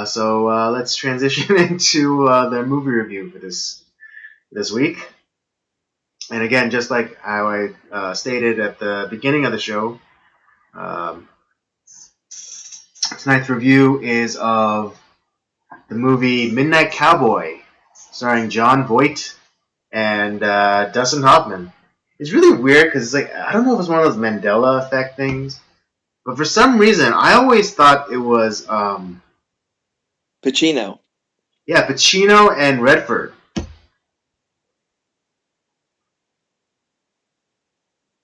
So let's transition into the movie review for this week. And again, just like how I stated at the beginning of the show, um, tonight's review is of the movie Midnight Cowboy, starring Jon Voight and Dustin Hoffman. It's really weird because it's like, I don't know if it's one of those Mandela effect things, but for some reason I always thought it was Pacino. Yeah, Pacino and Redford.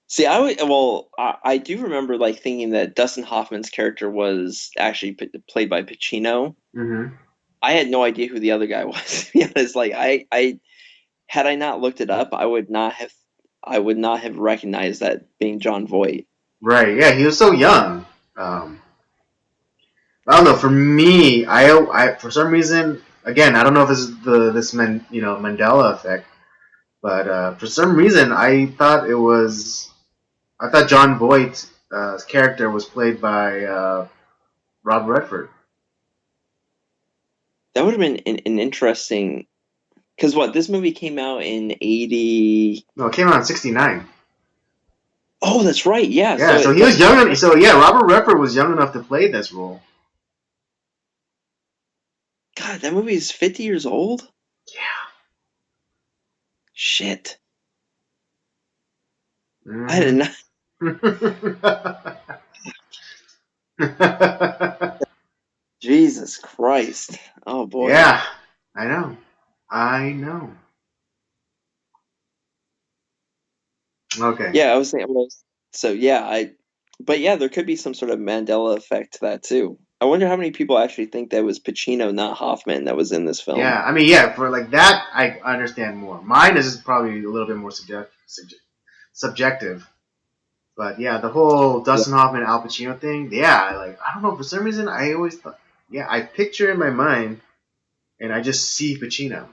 See, I do remember like thinking that Dustin Hoffman's character was actually played by Pacino. Mm-hmm. I had no idea who the other guy was. To be honest, like I had I not looked it up, I would not have recognized that being Jon Voight. Right. Yeah, he was so young. I don't know. For me, I for some reason, again, I don't know if this is this Mandela effect, but for some reason, I thought Jon Voight's character was played by Rob Redford. That would have been an interesting. Because this movie came out in 80. No, it came out in '69. Oh, that's right. Yeah. Yeah, so he was young. So yeah, Robert Redford was young enough to play this role. God, that movie is 50 years old? Yeah. Shit. Mm-hmm. I did not. Jesus Christ. Oh, boy. Yeah, I know. Okay. Yeah, I was saying, so yeah, but yeah, there could be some sort of Mandela effect to that too. I wonder how many people actually think that was Pacino, not Hoffman, that was in this film. Yeah, I mean, yeah, for like that, I understand more. Mine is probably a little bit more subjective. But yeah, the whole Dustin Hoffman Al Pacino thing, yeah, like I don't know, for some reason I always thought, yeah, I picture in my mind, and I just see Pacino.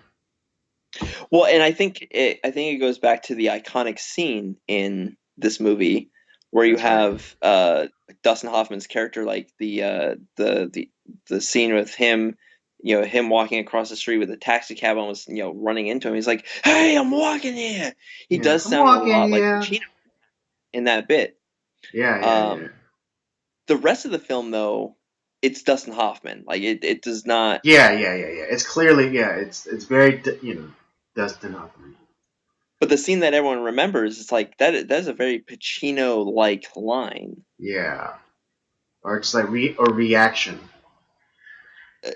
Well, and I think it goes back to the iconic scene in this movie where you have Dustin Hoffman's character, like the scene with him, him walking across the street with a taxi cab almost, running into him. He's like, "Hey, I'm walking here." He does sound a lot like Pacino in that bit. Yeah. The rest of the film, though, it's Dustin Hoffman. Like it does not. Yeah. It's clearly, it's very Dustin Hoffman. But the scene that everyone remembers is like that's a very Pacino-like line. Yeah, or just like reaction.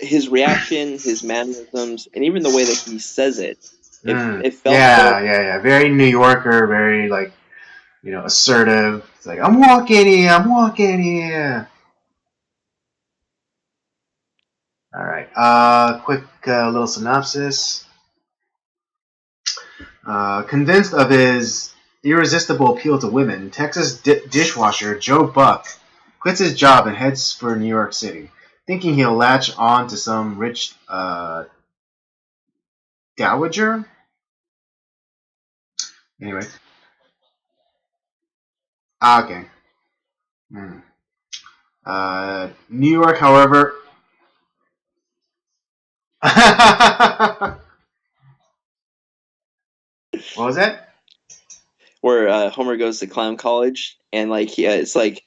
His reaction, his mannerisms, and even the way that he says it. It felt yeah. Very New Yorker, very like assertive. It's like I'm walking here. All right. Quick little synopsis. Convinced of his irresistible appeal to women, Texas dishwasher Joe Buck quits his job and heads for New York City, thinking he'll latch on to some rich dowager. Anyway. Okay. New York, however. What was that? Where Homer goes to clown college, and like it's like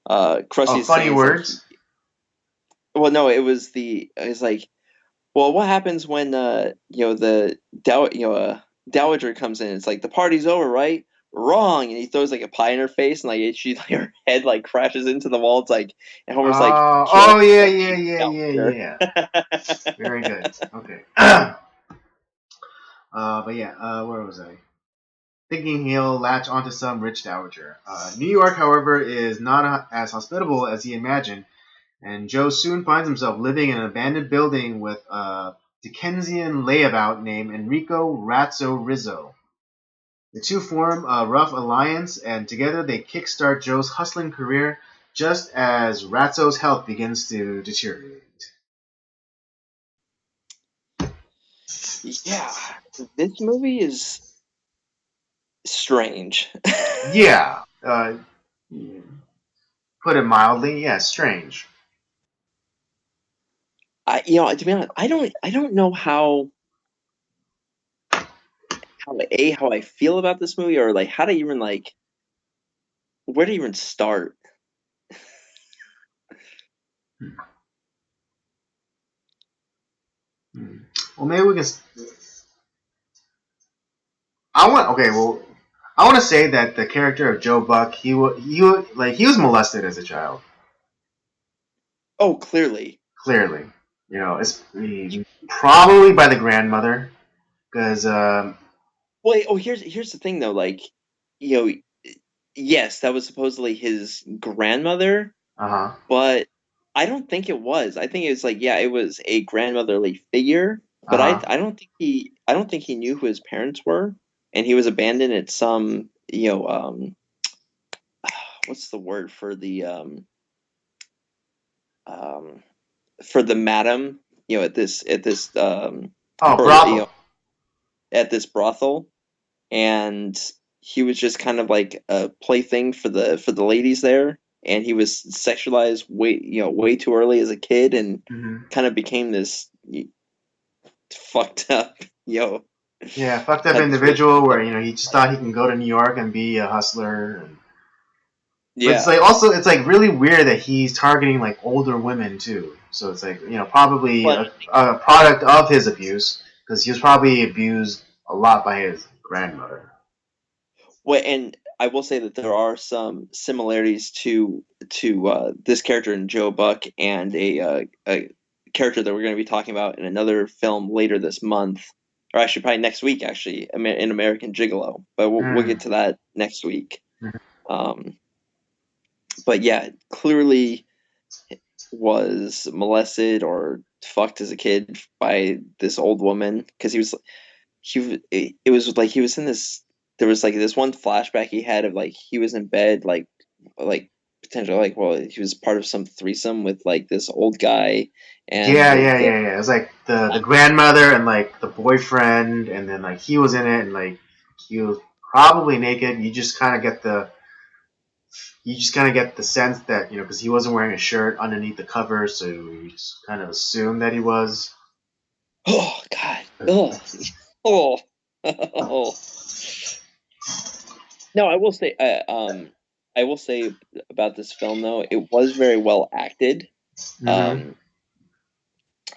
Krusty's funny words. Like, well, no, it's like, well, what happens when the dowager comes in? It's like the party's over, right? Wrong, and he throws like a pie in her face, and like her head like crashes into the wall. It's like, and Homer's like, yeah. Very good. Okay. But yeah, where was I? Thinking he'll latch onto some rich dowager. New York, however, is not as hospitable as he imagined, and Joe soon finds himself living in an abandoned building with a Dickensian layabout named Enrico Razzo Rizzo. The two form a rough alliance, and together they kickstart Joe's hustling career just as Razzo's health begins to deteriorate. Yeah, this movie is strange. Yeah. Yeah. Put it mildly, yeah, strange. To be honest, I don't know how I feel about this movie, or like how to even like where to even start. Hmm. Well, maybe we can. I want. Okay, well, I want to say that the character of Joe Buck, he was molested as a child. Oh, clearly. Clearly, it's probably by the grandmother, because Wait, oh, here's the thing though, like, you know, yes, that was supposedly his grandmother, huh, but I don't think it was. I think it was like, yeah, it was a grandmotherly figure, but uh I don't think he knew who his parents were, and he was abandoned at some, what's the word um for the madam, oh, for brothel. at this brothel, and he was just kind of like a plaything for the ladies there, and he was sexualized way too early as a kid, and Hmm. kind of became this fucked up Yeah, fucked up had this individual relationship. where he just thought he can go to New York and be a hustler. But it's Yeah, like also it's like really weird that he's targeting like older women too. So it's like probably but a product of his abuse because he was probably abused a lot by his grandmother. and I will say that there are some similarities to this character in Joe Buck and a character that we're going to be talking about in another film later this month, or actually probably next week, actually, in American Gigolo. But we'll Mm. get to that next week. Mhm. Um, but yeah, clearly was molested or fucked as a kid by this old woman, because it was like he was in this, there was like this one flashback he had of like he was in bed, like potentially, like, well, he was part of some threesome with like this old guy, and Yeah, yeah, yeah, yeah. It was like the grandmother and like the boyfriend, and then like he was in it, and like he was probably naked. You just kind of get the sense that because he wasn't wearing a shirt underneath the cover, so you just kind of assume that he was. oh god, oh, oh, oh. No, I will say about this film though, it was very well acted. Mm-hmm. um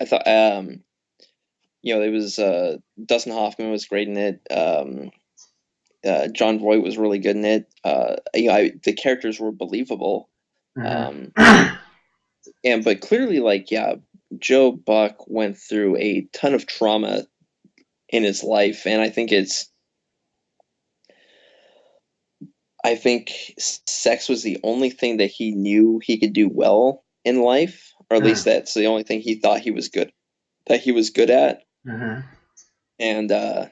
I thought, it was, Dustin Hoffman was great in it. John Voight was really good in it. The characters were believable. Um, Mm-hmm. and but clearly, like, yeah, Joe Buck went through a ton of trauma in his life, and I think sex was the only thing that he knew he could do well in life, or at least that's the only thing he thought he was good at, Mm-hmm. and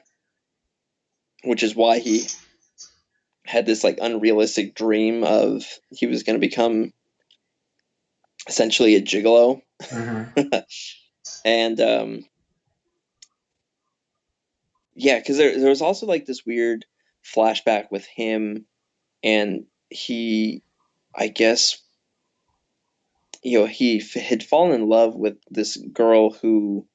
which is why he had this like unrealistic dream of he was going to become essentially a gigolo. Mm-hmm. And yeah, because there was also like this weird flashback with him, and he, I guess, had fallen in love with this girl who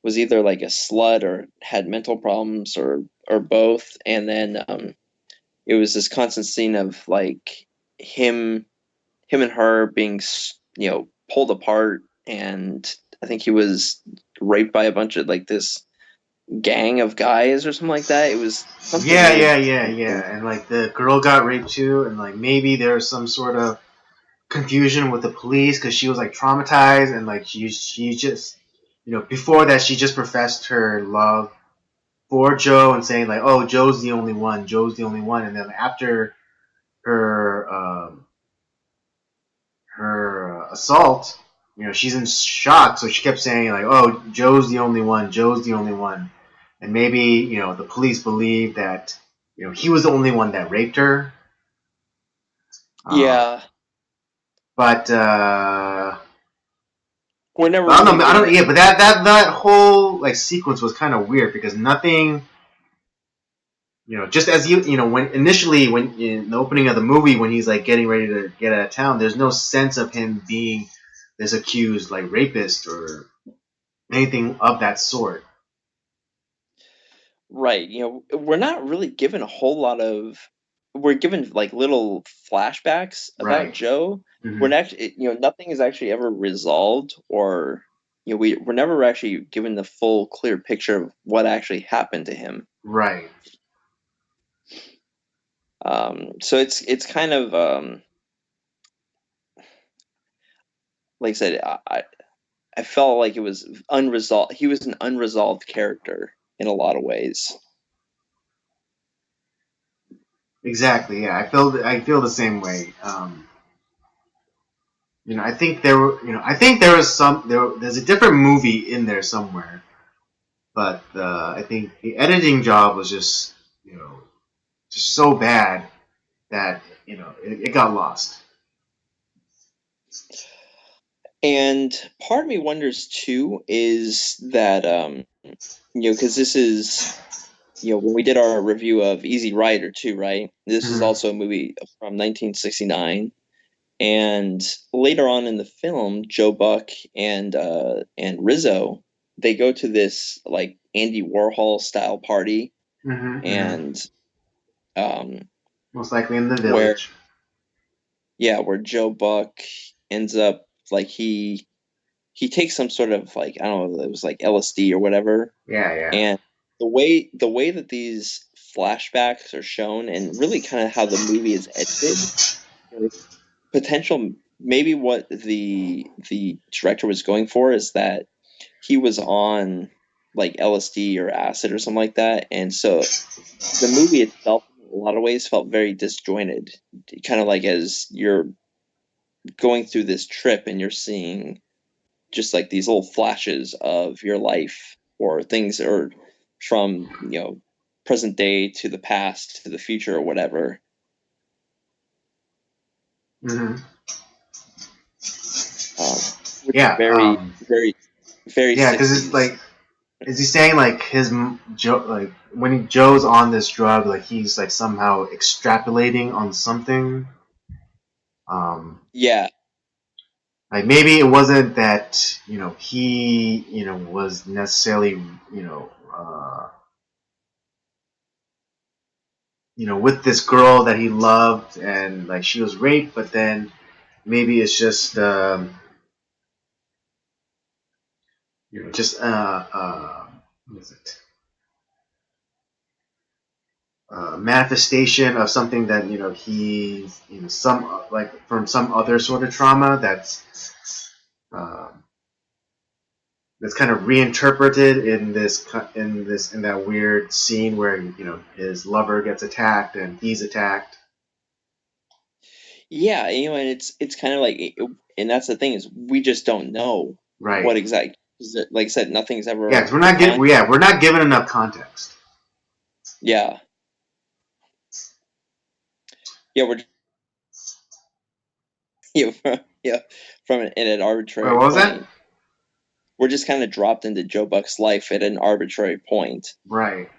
was either like a slut or had mental problems, or both, and then it was this constant scene of like him and her being pulled apart, and I think he was raped by a bunch of like this gang of guys or something like that. It was something Yeah, really yeah, yeah, interesting. yeah. And like the girl got raped too, and like maybe there was some sort of confusion with the police because she was like traumatized, and like she just before that she just professed her love for Joe and saying like, oh, Joe's the only one, Joe's the only one, and then after her assault, she's in shock, so she kept saying like, "Oh, Joe's the only one. Joe's the only one," and maybe the police believe that he was the only one that raped her. Uh, Yeah, but we're never I don't really know. I given don't. it. Yeah, but that, that, that, whole like sequence was kind of weird because nothing. just as when initially when in the opening of the movie when he's like getting ready to get out of town, there's no sense of him being this accused like rapist or anything of that sort. Right. We're not really given a whole lot of. We're given like little flashbacks about Right. Joe. Hmm. We're not, nothing is actually ever resolved, or we're never actually given the full, clear picture of what actually happened to him. Right. So it's kind of like I said, I felt like it was unresolved. He was an unresolved character in a lot of ways. Exactly. Yeah, I feel the same way. I think I think there was there's a different movie in there somewhere, but I think the editing job was just so bad that it got lost. And part of me wonders too is that because this is when we did our review of Easy Rider too, right? This is Hmm. also a movie from 1969, and later on in the film, Joe Buck and Rizzo, they go to this like Andy Warhol style party, Hmm. Hmm. and um, Most likely in the where village. where Joe Buck ends up like he takes some sort of like I don't know, it was like LSD or whatever, Yeah, yeah. and the way that these flashbacks are shown and really kind of how the movie is edited, potential maybe what the director was going for is that he was on like LSD or acid or something like that, and so the movie itself in a lot of ways felt very disjointed, kind of like as you're going through this trip and you're seeing just like these little flashes of your life or things or from present day to the past to the future or whatever, Hmm. um, which is Yeah. very very very Yeah, because it's 60s. like, is he saying like Joe, like when Joe's on this drug, like he's like somehow extrapolating on something? Um, Yeah, like maybe it wasn't that he was necessarily with this girl that he loved and like she was raped, but then maybe it's just just what is it? Manifestation of something that he some like from some other sort of trauma um, that's kind of reinterpreted in that weird scene where his lover gets attacked and he's attacked. yeah, and it's kind of like and that's the thing is we just don't know Right. what exact, like I said, nothing's Yeah, ever because defined. we're not given enough context. Yeah, yeah, we're yeah, from in an Wait, arbitrary what was that? point, we're just kind of dropped into Joe Buck's life at an arbitrary point. Right.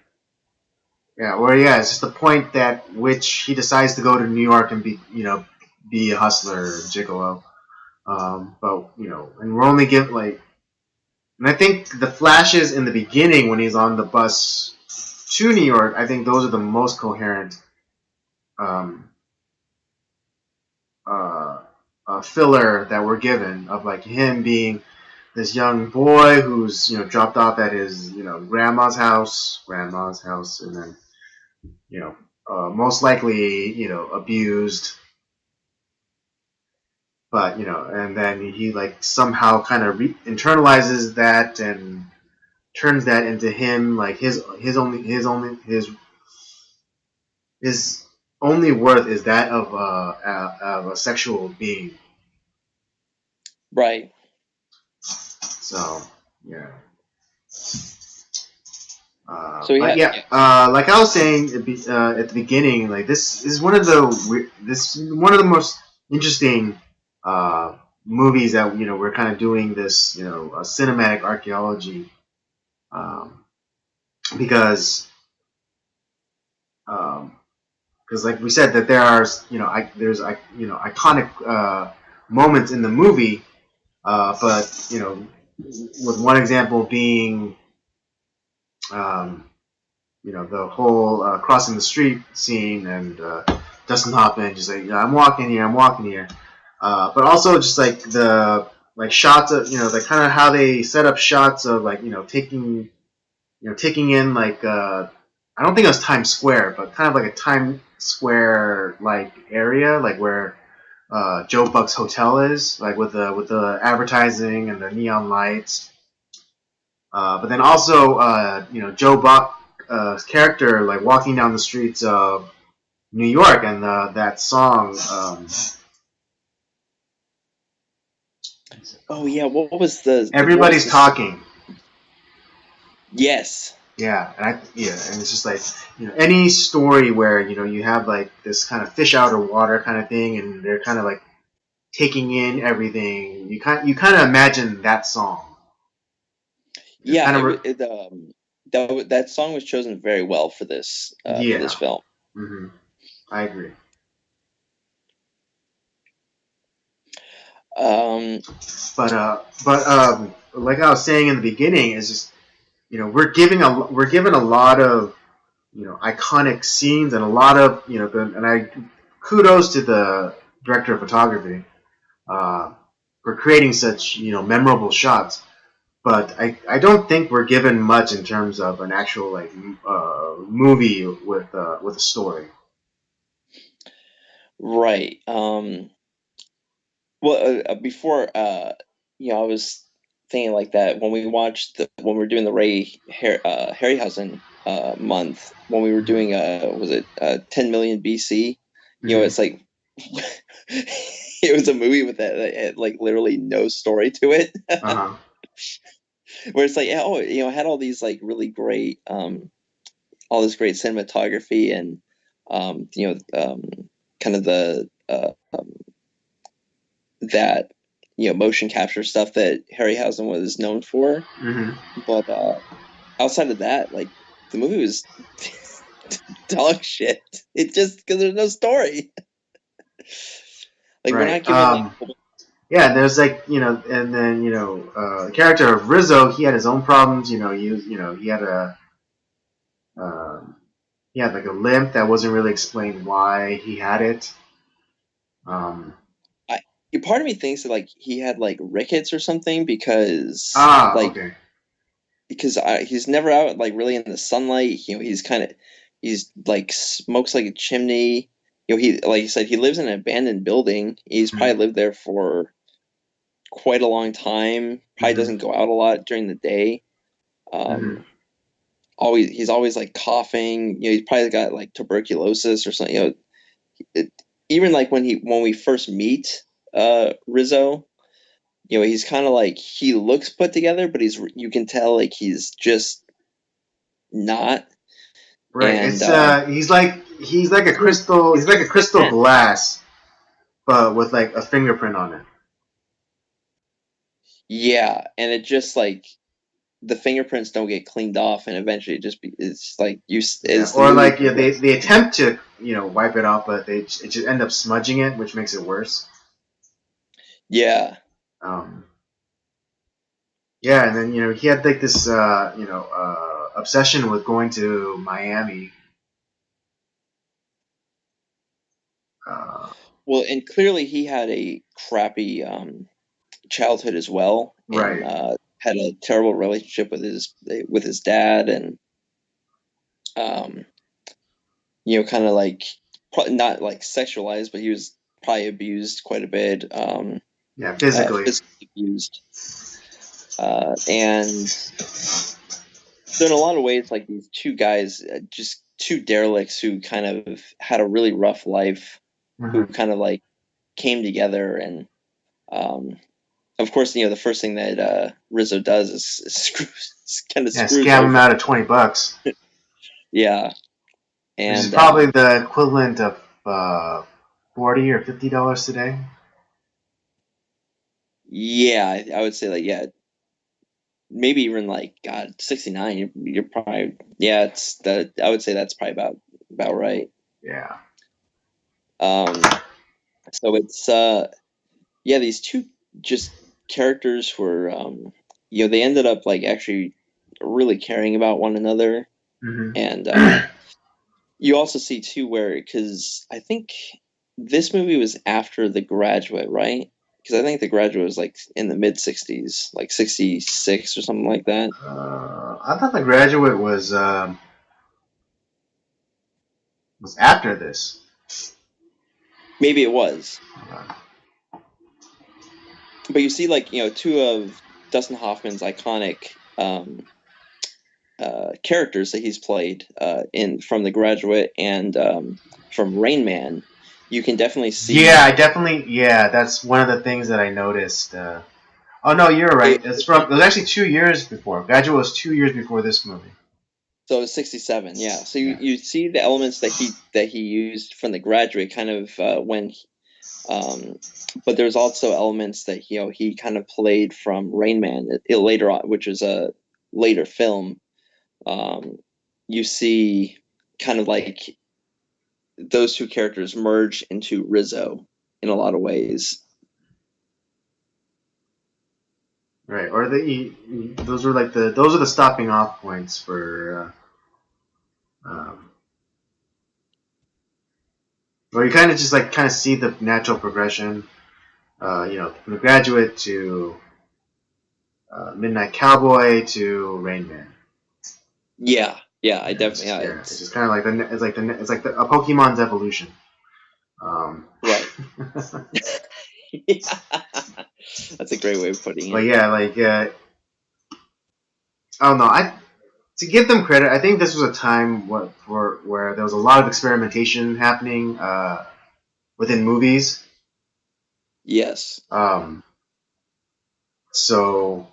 Yeah. Or yeah, it's just the point that which he decides to go to New York and be a hustler, gigolo. But and we're only given like, and I think the flashes in the beginning when he's on the bus to New York, I think those are the most coherent um, uh, filler that we're given of like him being this young boy who's dropped off at his grandma's house, and then you know most likely abused, but and then he like somehow kind of internalizes that and turns that into him like his only worth is that of a sexual being. Right. So yeah. So But yeah, yeah, like I was saying at the beginning, like this is one of the most interesting movies that we're kind of doing this cinematic archaeology, um, because because like we said that there are there's iconic moments in the movie, but with one example being um, the whole crossing the street scene and Dustin Hoffman just like I'm walking here, I'm walking here, but also just like the like shots of the kind of how they set up shots of like taking in like I don't think it was Times Square, but kind of like a Times Square like area, like where Joe Buck's hotel is, like with the advertising and the neon lights. But then also, Joe Buck's character like walking down the streets of New York, and that song. Oh yeah, what was Everybody's the talking. Yes. Yeah, and it's just like any story where you have like this kind of fish out of water kind of thing, and they're kind of like taking in everything. You kind of imagine that song. Yeah, Kind of that song was chosen very well for this yeah. film. Hmm. I agree. Um, But like I was saying in the beginning, is just we're given a lot of iconic scenes and a lot of and I kudos to the director of photography uh, for creating such memorable shots. But I don't think we're given much in terms of an actual like movie with a story. right. Well, before I was thinking like that when when we were doing the Harryhausen month, when we were Mm-hmm. doing was it 10 million BC? Mm-hmm. It's like it was a movie with that had, like literally no story to it. Uh huh. Where it's like, oh, it had all these like really great all this great cinematography and kind of the that motion capture stuff that Harryhausen was known for. Mm-hmm. But outside of that, like the movie was dog shit. It just because there's no story. Like we're Right. not given like Yeah, there's like and then the character of Rizzo, he had his own problems. He had um, he had like a limp that wasn't really explained why he had it. Um, I, part of me thinks that like he had like rickets or something okay. because he's never out like really in the sunlight. He's like smokes like a chimney. He like you said he lives in an abandoned building. He's Mm-hmm. probably lived there for quite a long time. Probably Mm-hmm. doesn't go out a lot during the day. Mm-hmm. Um, he's always like coughing. He's probably got like tuberculosis or something. It, even like when we first meet Rizzo, he's kind of like he looks put together, but you can tell like he's just not. Right. And It's he's like a crystal. He's like a crystal glass, but with like a fingerprint on it. yeah, and it just like the fingerprints don't get cleaned off, and eventually it's like you Yeah. as the Or movie like they progresses. they attempt to wipe it off, but it just end up smudging it, which makes it worse. Yeah. Um, Yeah, and then he had like this obsession with going to Miami. Uh, Well, and clearly he had a crappy childhood as well, and right. had a terrible relationship with his dad, and um, kind of like not like sexualized, but he was probably abused quite a bit, Yeah, physically. physically abused, and so in a lot of ways, like these two guys, just two derelicts who kind of had a really rough life, who Hmm. kind of like came together and. Um, of course, the first thing that Rizzo does is kind of Yeah, screws scam him over. out of $20, Yeah, which is and probably the equivalent of $40 or $50 today. yeah, I would say like yeah, maybe even like God 69. You're probably yeah. It's that I would say that's probably about right. Yeah. So it's yeah, these two just characters were they ended up like actually really caring about one another. Hmm. And you also see too where, because I think this movie was after The Graduate, right? Because I think The Graduate was like in the mid 60s, like 66 or something like that. I thought The Graduate was after this. Maybe it was. Uh, But you see, like, two of Dustin Hoffman's iconic characters that he's played in from The Graduate and from Rain Man. You can definitely yeah, see yeah, that's one of the things that I noticed. Oh no, you're right. It was actually 2 years before. Graduate was 2 years before this movie. so it's 67, yeah. So Yeah. you see the elements that he used from The Graduate kind of um, but there's also elements that he kind of played from Rain Man later on, which is a later film. Um, you see kind of like those two characters merge into Rizzo in a lot of ways. Right. Or those were like those are the stopping off points for where you kind of just like kind of see the natural progression. From The Graduate to Midnight Cowboy to Rain Man. Yeah, yeah, I Yeah, it's definitely, just yeah, yeah, it's just kind of like a Pokemon's evolution. Um, right. Yeah. That's a great way of putting but it. yeah, I don't know. To give them credit, I think this was a time where there was a lot of experimentation happening within movies. Yes. Um, so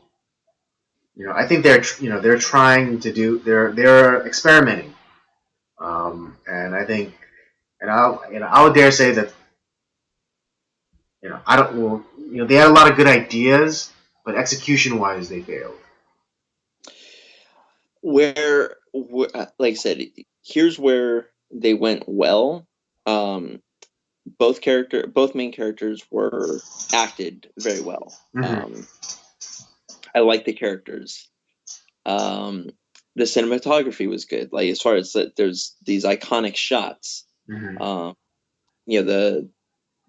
I think they're trying to do they're experimenting, and I think I would dare say that I don't well they had a lot of good ideas, but execution wise they failed. Like I said, here's where they went well. Um, both main characters were acted very well. Hmm. I like the characters. Um, the cinematography was good. Like as far as that, there's these iconic shots. Hmm. Um, the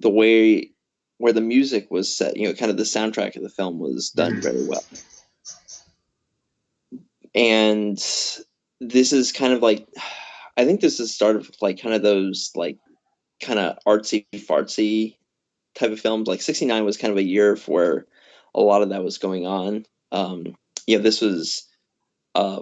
way where the music was set, kind of the soundtrack of the film was done Hmm. very well. And this is kind of like, I think this is the start of like kind of those like kind of artsy fartsy type of films. Like 69 was kind of a year where a lot of that was going on. This was uh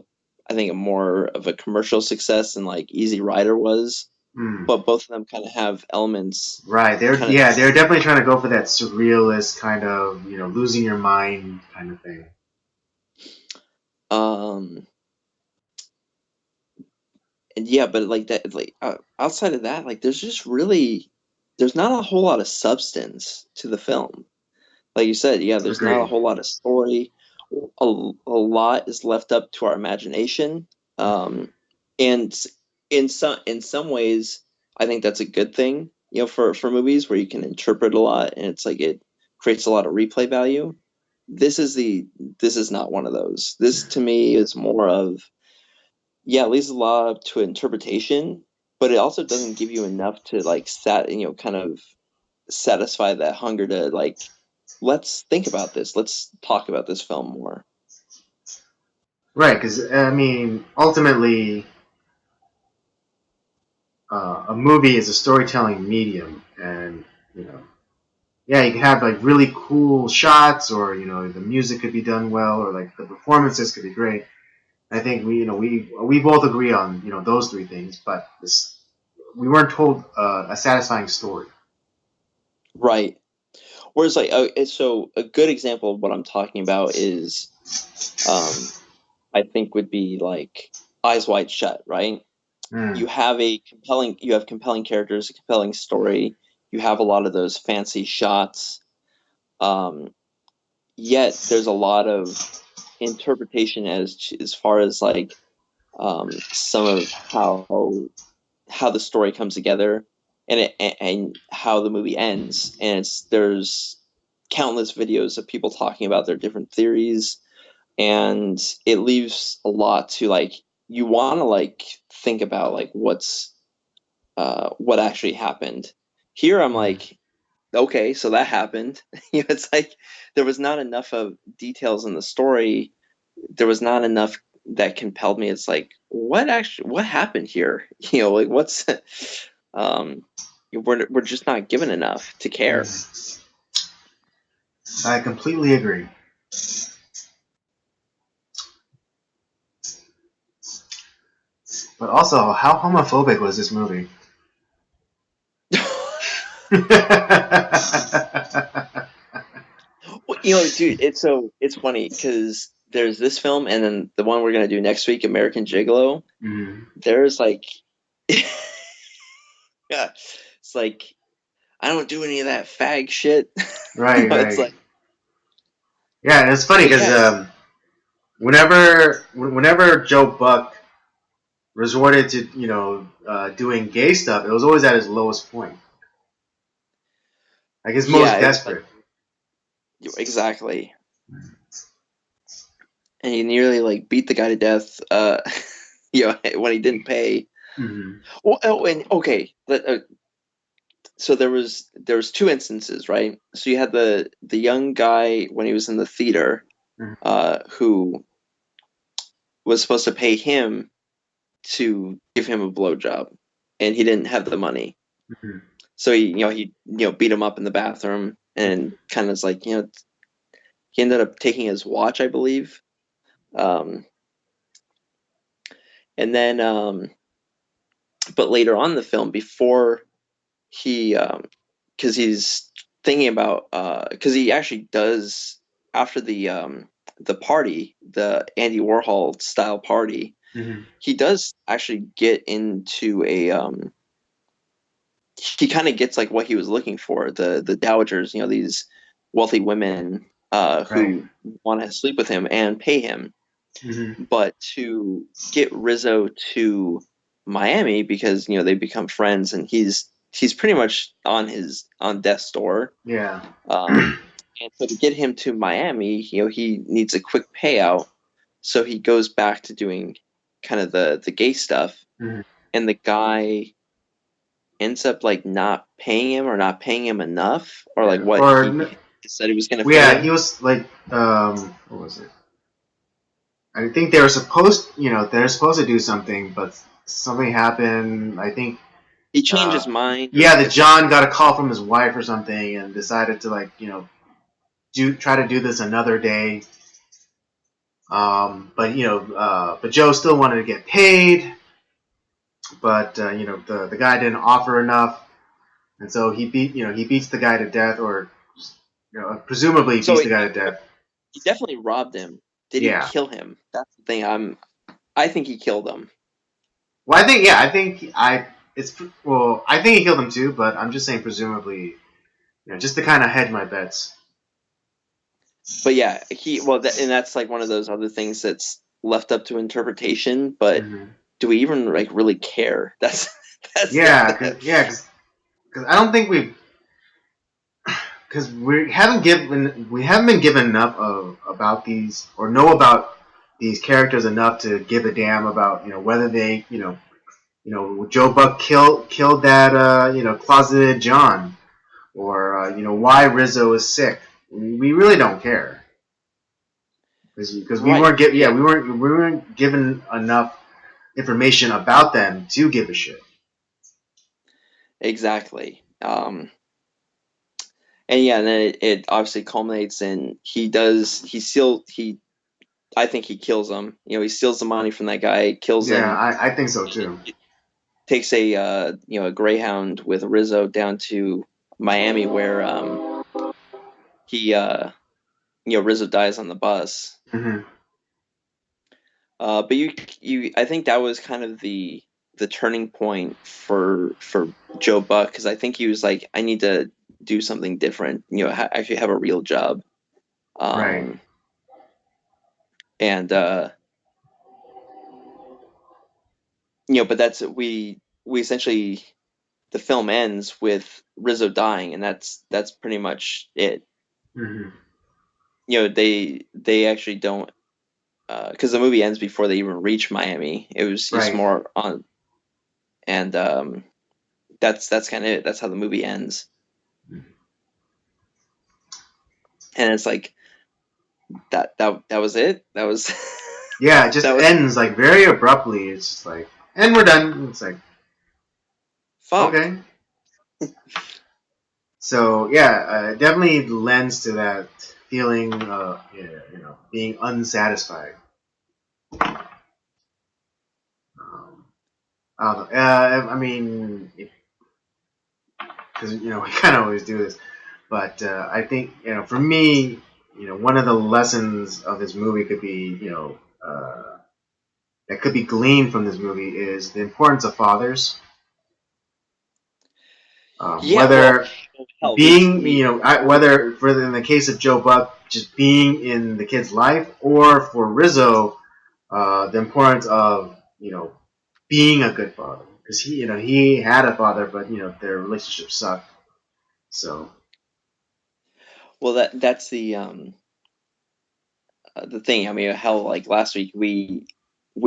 I think a more of a commercial success than like Easy Rider was, Mm. but both of them kind of have elements Right. kind of They're definitely trying to go for that surrealist kind of losing your mind kind of thing. um and yeah, but like that, like outside of that, like there's not a whole lot of substance to the film. Like you said, yeah, there's not a Agreed. whole lot of story. A lot is left up to our imagination. And in some ways, I think that's a good thing, for movies where you can interpret a lot and it's like it creates a lot of replay value. This is not one of those. This to me is more of, yeah, it leaves a lot up to interpretation, but it also doesn't give you enough to like kind of satisfy that hunger to like, let's think about this. Let's talk about this film more. Right. Because I mean, ultimately, a movie is a storytelling medium, and you know, yeah, you can have like really cool shots, or the music could be done well, or like the performances could be great. I think we both agree on those three things, but we weren't told a satisfying story. Right. Whereas like so a good example of what I'm talking about is um I think would be like Eyes Wide Shut, right? Mm. You have compelling characters, a compelling story, you have a lot of those fancy shots. Um Yet there's a lot of interpretation as far as like some of how the story comes together. and how the movie ends, and there's countless videos of people talking about their different theories, and it leaves a lot to like you want to like think about like what actually happened. Here I'm Mhm. like, okay, so that happened. It's like there was not enough of details in the story. There was not enough that compelled me. It's like, what happened here? Like what's um we're just not given enough to care. Mhm. I completely agree. But also, how homophobic was this movie? Well, dude, it's funny because there's this film and then the one we're gonna do next week, American Gigolo. Mhm. There's like, yeah, it's like I don't do any of that fag shit. Right, It's right. like, Yeah, and it's funny but because yeah, whenever Joe Buck resorted to doing gay stuff, it was always at his lowest point, like his yeah, most it was like desperate. exactly, and he nearly like beat the guy to death. When he didn't pay. Hmm. Well, oh, and okay, so there was two instances, right? So you had the young guy when he was in the theater, Hmm. who was supposed to pay him to give him a blowjob, and he didn't have the money. Hmm. So he beat him up in the bathroom and kind of is like, he ended up taking his watch, I believe. Um, and then, but later on in the film, before he, because he's thinking about, because he actually does after the party, the Andy Warhol style party, Hmm. he does actually get into he kind of gets like what he was looking for, the dowagers, these wealthy women Right. who want to sleep with him and pay him, Hmm. but to get Rizzo to Miami because they become friends and he's pretty much on death's door. Yeah. um, and so to get him to Miami, he needs a quick payout, so he goes back to doing kind of the gay stuff, Hmm. and the guy ends up like not paying him or not paying him enough, or like Yeah. what he said he was going to Well, pay yeah, he him. was like, what was it? I think they're supposed to do something, but something happened. I think, He changed uh, his mind, yeah, or that John got a call from his wife or something, and decided to do try to do this another day. But Joe still wanted to get paid, but the guy didn't offer enough, and so he beats the guy to death, or presumably so beats the guy to death. he definitely robbed him. Did he Yeah. kill him? That's the thing. I think he killed him. Well, I think yeah, I think I it's well, I think he killed him too, but I'm just saying presumably, just to kind of hedge my bets. But yeah, and that's like one of those other things that's left up to interpretation. But Hmm. do we even like really care? That's Yeah, the cause I don't think because we haven't been given enough of about these or know about these characters enough to give a damn about whether they Joe Buck killed that closeted John, or why Rizzo is sick. We really don't care because we right. weren't get yeah Yeah, we weren't given enough information about them to give a shit. exactly. And yeah, and then it obviously culminates in he I think he kills him. He steals the money from that guy, kills Yeah, him, I think so too. takes a Greyhound with Rizzo down to Miami where he Rizzo dies on the bus. Hmm. But I think that was kind of the turning point for Joe Buck, because I think he was like, I need to do something different. Actually have a real job. Right. Um, and but that's we essentially the film ends with Rizzo dying, and that's pretty much it. Mm-hmm. They actually don't, because the movie ends before they even reach Miami. It was just Right. more on, and that's kind of it. That's how the movie ends, and it's like that was it. That was Yeah, it just that was ends like very abruptly. It's just like, and we're done. It's like, fuck. okay. So yeah, it definitely lends to that feeling of being unsatisfied. Um, I don't know. I mean, because we kind of always do this, but I think for me, one of the lessons of this movie could be that could be gleaned from this movie is the importance of fathers. Yeah, well, Whether hell, being, we whether for in the case of Joe Buck, just being in the kid's life, or for Rizzo, the importance of being a good father, because he had a father, but their relationship sucked. So well that's the thing. I mean, hell, like last week we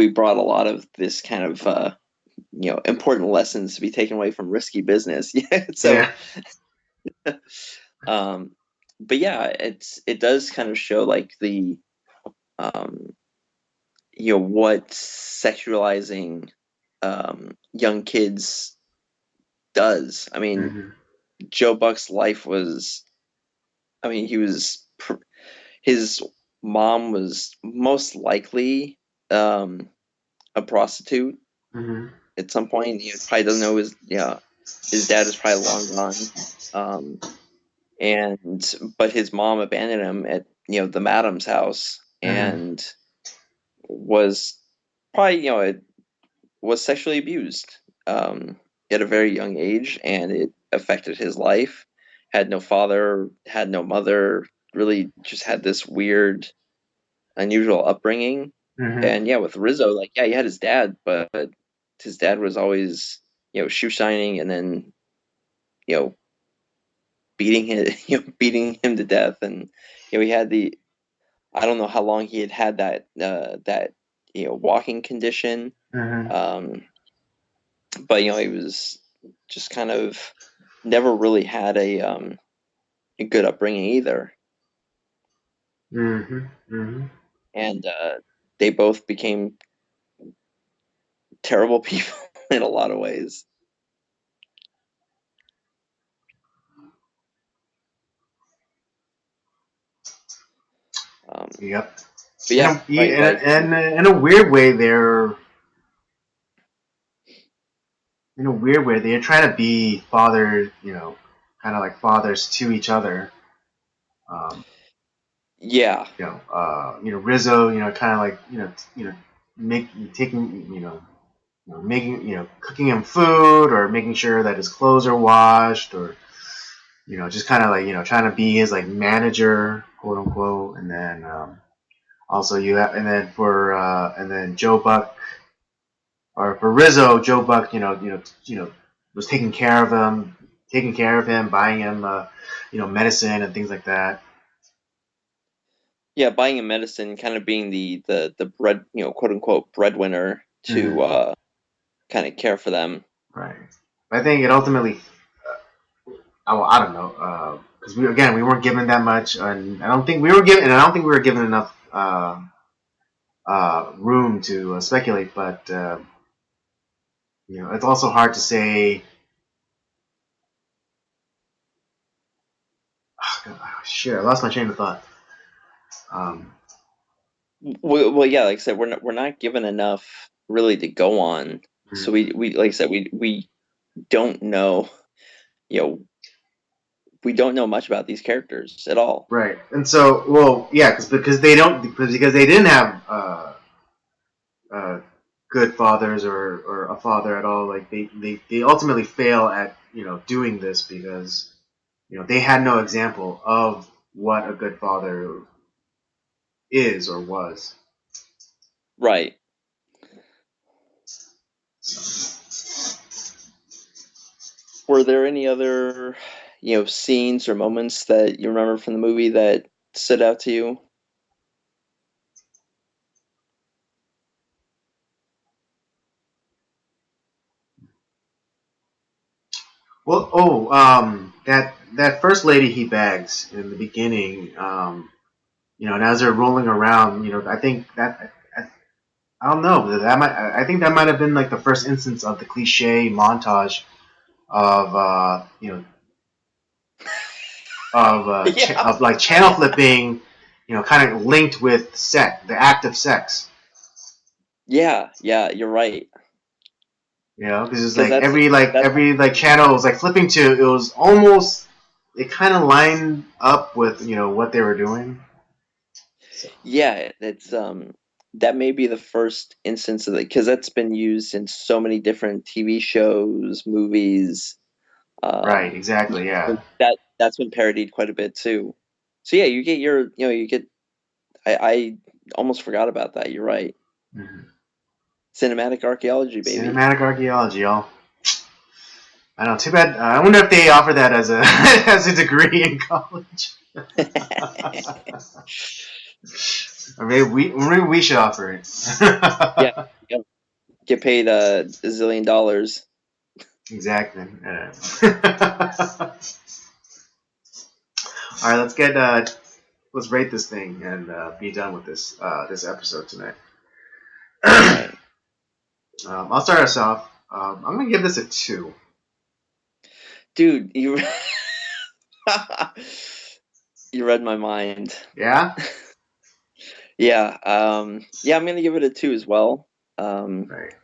brought a lot of this kind of important lessons to be taken away from Risky Business. Yeah, so yeah. um, but yeah, it does kind of show like the um, what sexualizing young kids does. I mean, Mm-hmm. Joe Buck's life was. I mean, his mom was most likely a prostitute Mm-hmm. at some point. He probably doesn't know his dad is probably long gone. Um, and but his mom abandoned him at the madam's house Mm-hmm. and was probably it was sexually abused at a very young age, and it affected his life. Had no father, had no mother, really just had this weird, unusual upbringing. Mm-hmm. And yeah, with Rizzo, like yeah, he had his dad, but his dad was always shoe shining, and then you know beating him, beating him to death. And he had the I don't know how long he had that walking condition. Mm-hmm. Um, but he was just kind of never really had a good upbringing either, Mm-hmm. Mm-hmm. and they both became terrible people in a lot of ways. Um, Yep. but yeah, right, like In a weird way, they're trying to be fathers, kind of like fathers to each other. Um, yeah, Rizzo, kind of like make taking making cooking him food or making sure that his clothes are washed or just kind of like trying to be his like manager, quote unquote, and then also you have and then Joe Buck or for Rizzo, Joe Buck, was taking care of him, buying him, medicine and things like that. yeah, buying him medicine, kind of being the bread, quote unquote breadwinner to Mm-hmm. kind of care for them. Right. I think it ultimately, I don't know, because we weren't given that much, and I don't think we were given, and I don't think we were given enough room to speculate. But it's also hard to say. Oh, shit, I lost my train of thought. Um, Well, yeah, like I said, we're not given enough really to go on. So mm, we like I said, we don't know, you know, we don't know much about these characters at all. right, and so yeah, because they didn't have uh, good fathers or a father at all. Like they ultimately fail at doing this because they had no example of what a good father is or was. Right. Were there any other, scenes or moments that you remember from the movie that stood out to you? Well, that first lady he bags in the beginning, and as they're rolling around, I think that I don't know that might I think that might have been like the first instance of the cliche montage of Yeah. of like channel flipping, kind of linked with the act of sex. Yeah, yeah, you're right. Because it's Because like that's that's every channel was like flipping to. It was almost it kind of lined up with what they were doing. So yeah, it's that may be the first instance of it because that's been used in so many different TV shows, movies. right, Um, exactly, yeah. that's been parodied quite a bit too. So yeah, you get. I almost forgot about that. You're right. Mm-hmm. Cinematic archaeology, baby. Cinematic archaeology, y'all. I know. Too bad. I wonder if they offer that as a as a degree in college. Or maybe we should offer it. Yeah, yeah. Get paid a zillion dollars. Exactly. All right, let's rate this thing and be done with this episode tonight. All right, I'll start us off. I'm gonna give this a 2. dude, you you read my mind. Yeah. Yeah, yeah, I'm gonna give it a 2 as well. Right.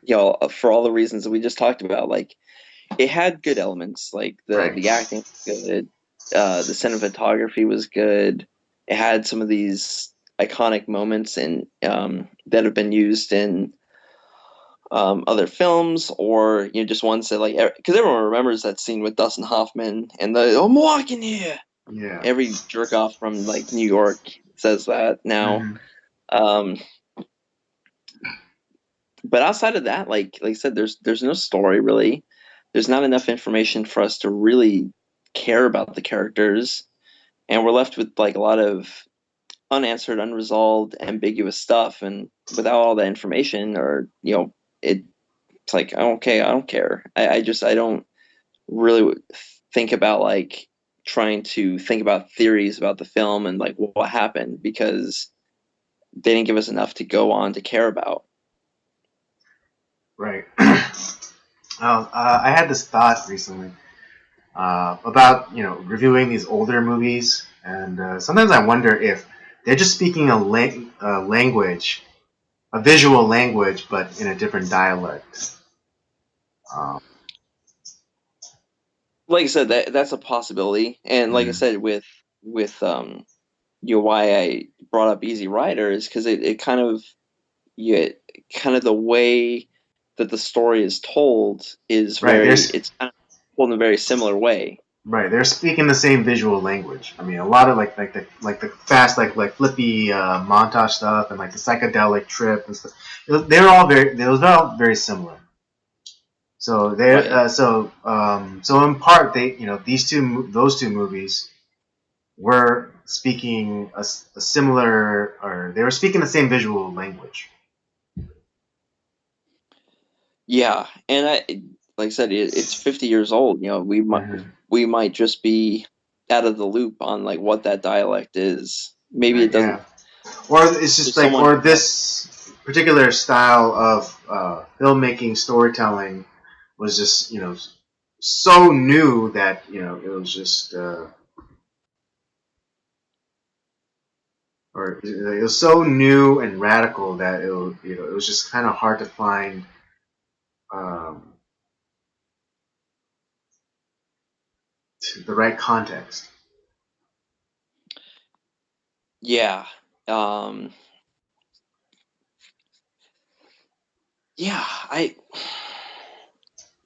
For all the reasons that we just talked about, like it had good elements, like Right. the acting was good, the cinematography was good. It had some of these iconic moments and that have been used in other films, or just ones that like because everyone remembers that scene with Dustin Hoffman and the I'm walking here. Yeah. Every jerk off from like New York says that now. Mm-hmm. Um, but outside of that, like I said, there's no story really. There's not enough information for us to really care about the characters, and we're left with like a lot of unanswered, unresolved, ambiguous stuff. And without all that information, or it's like okay, I don't care. I don't really think about like trying to think about theories about the film and like what happened because they didn't give us enough to go on to care about. Right. I had this thought recently about reviewing these older movies, and sometimes I wonder if they're just speaking a language, a visual language, but in a different dialect. Um, Like I said, that's a possibility. And like I mhm. said, with why I brought up Easy Rider is because it kind of yeah, kind of the way that the story is told is Right. it's kind of told in a very similar way. They're speaking the same visual language. I mean, a lot of like the fast flippy montage stuff and like the psychedelic trip and stuff. Those are all very similar. So they Right. so in part they those two movies were speaking a similar, or they were speaking the same visual language. Yeah, and like I said, it's 50 years old. Mm-hmm. We might just be out of the loop on like what that dialect is. Maybe Right. it doesn't. Yeah. Or it's just There's like, someone. or this particular style of filmmaking storytelling was just so new that it was just or it was so new and radical that it was just kind of hard to find um, the right context. Yeah. Um, yeah. I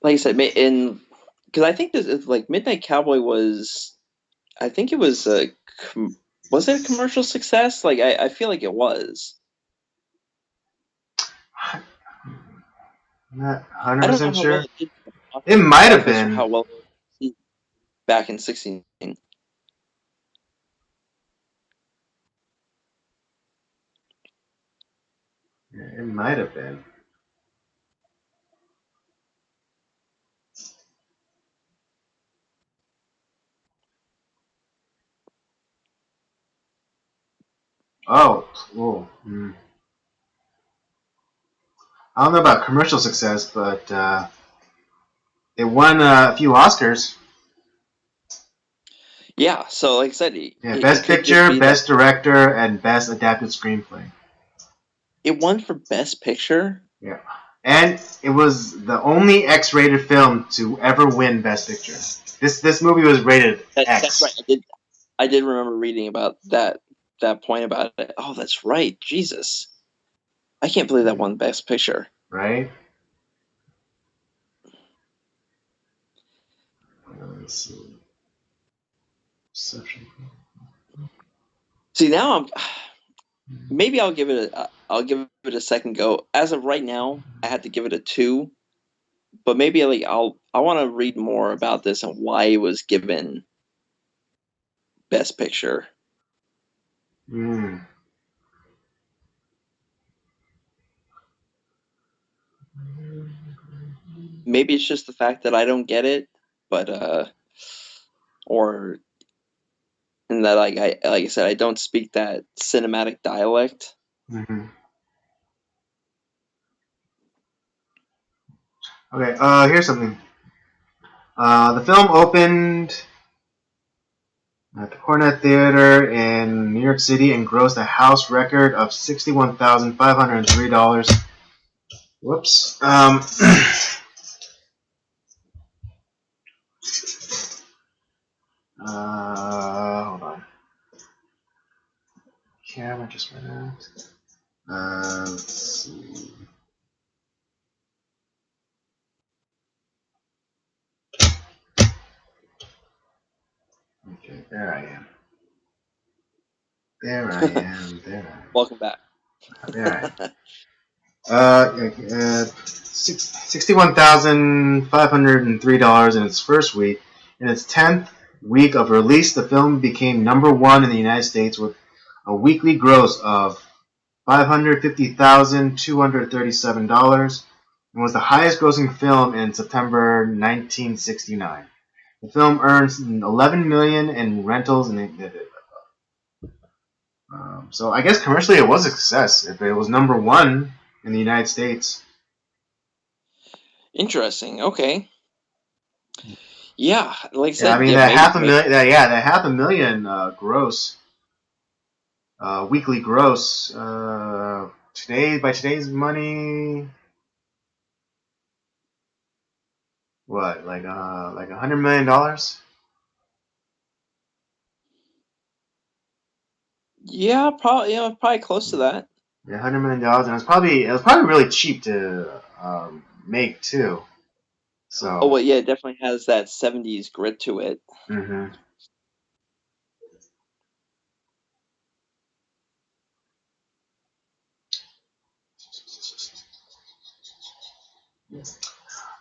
like I said, in because I think this is like Midnight Cowboy was. I think it was a. Was it a commercial success? Like I feel like it was. I'm not I don't 100% know how well sure. it did It at the might have box office or been. how well. back in '69. It might have been. Oh, whoa. I don't know about commercial success, but it won a few Oscars. Yeah, so like I said, Yeah, it Best could just Picture, be that Best Director, and Best Adapted Screenplay. it won for Best Picture. Yeah, and it was the only X-rated film to ever win Best Picture. This movie was rated That's right. X, I did remember reading about that point about it. Oh, that's right. Jesus, I can't believe that won Best Picture. right? Let me see. Perception. See, now I'm maybe I'll give it a second go. As of right now, I had to give it a 2, but maybe like I want to read more about this and why it was given Best Picture. Mm. Maybe it's just the fact that I don't get it, but or and that like I said, I don't speak that cinematic dialect. Mm-hmm. Okay, here's something. The film opened at the Cornet Theater in New York City and grossed a house record of $61,503. Whoops. Hold on. Camera just went out. Let's see. Okay, there I am. There I am. Welcome back. There I am. $61,503 in its first week. In its 10th week of release, the film became number one in the United States with a weekly gross of $550,237 and was the highest grossing film in September 1969. The film earned $11 million in rentals and so I guess commercially it was a success if it was number one in the United States. Interesting. Okay. Yeah, like I Yeah, I said, mean yeah, that maybe, half a million. That half a million gross, weekly gross. By today's money, what like $100 million? yeah, probably close to that. Yeah, $100 million, and it was probably really cheap to make too. Oh, So, well, yeah, it definitely has that '70s grit to it. mm-hmm.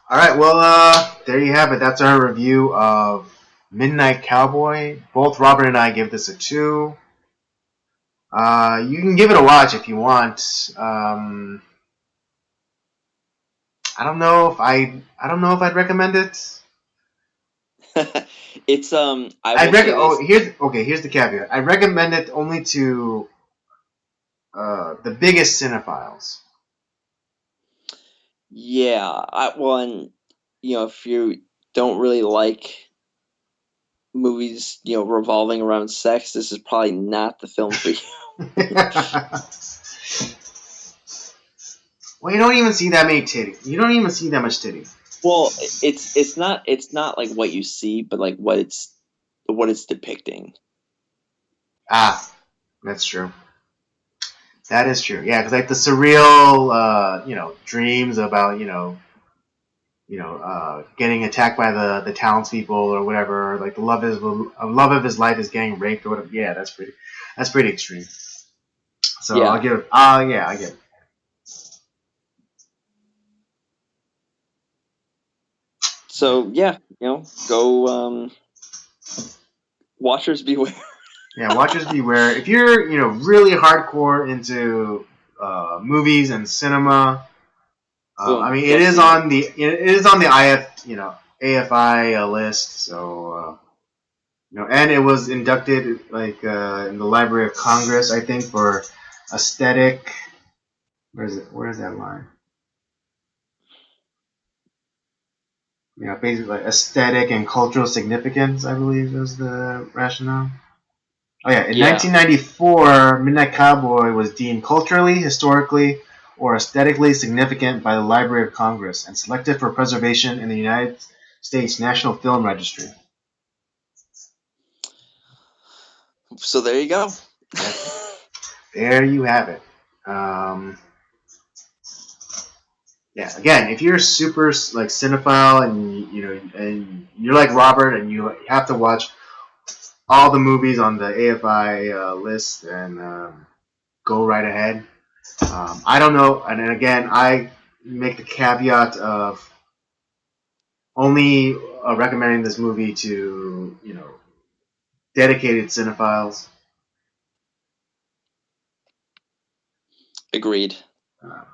All right, well, there you have it. That's our review of Midnight Cowboy. Both Robert and I give this a 2. You can give it a watch if you want. I don't know if I'd recommend it. It's I will say this. Here's the caveat. I recommend it only to the biggest cinephiles. Yeah, and if you don't really like movies, revolving around sex, this is probably not the film for you. Well, you don't even see that many titties. You don't even see that much titty. Well, it's not like what you see, but like what it's depicting. Ah, that's true. That is true. Yeah, because like the surreal, dreams about getting attacked by the townspeople or whatever. Like the love of his life is getting raped or whatever. Yeah, that's pretty extreme. So I'll Yeah. give it. Yeah, I get it. So yeah, go. Watchers beware. Yeah, watchers beware. If you're really hardcore into movies and cinema, I Boom, mean go see it. it is on the AFI list. So and it was inducted in the Library of Congress, I think, for aesthetic. Where is it? Where is that line? Basically like aesthetic and cultural significance, I believe, is the rationale. Oh yeah, in Yeah. 1994, Midnight Cowboy was deemed culturally, historically, or aesthetically significant by the Library of Congress and selected for preservation in the United States National Film Registry. So there you go. Yep. There you have it. Yeah, again, if you're super like cinephile and you're like Robert and you have to watch all the movies on the AFI list, and go right ahead. I don't know, and then again, I make the caveat of only recommending this movie to dedicated cinephiles. Agreed. Uh,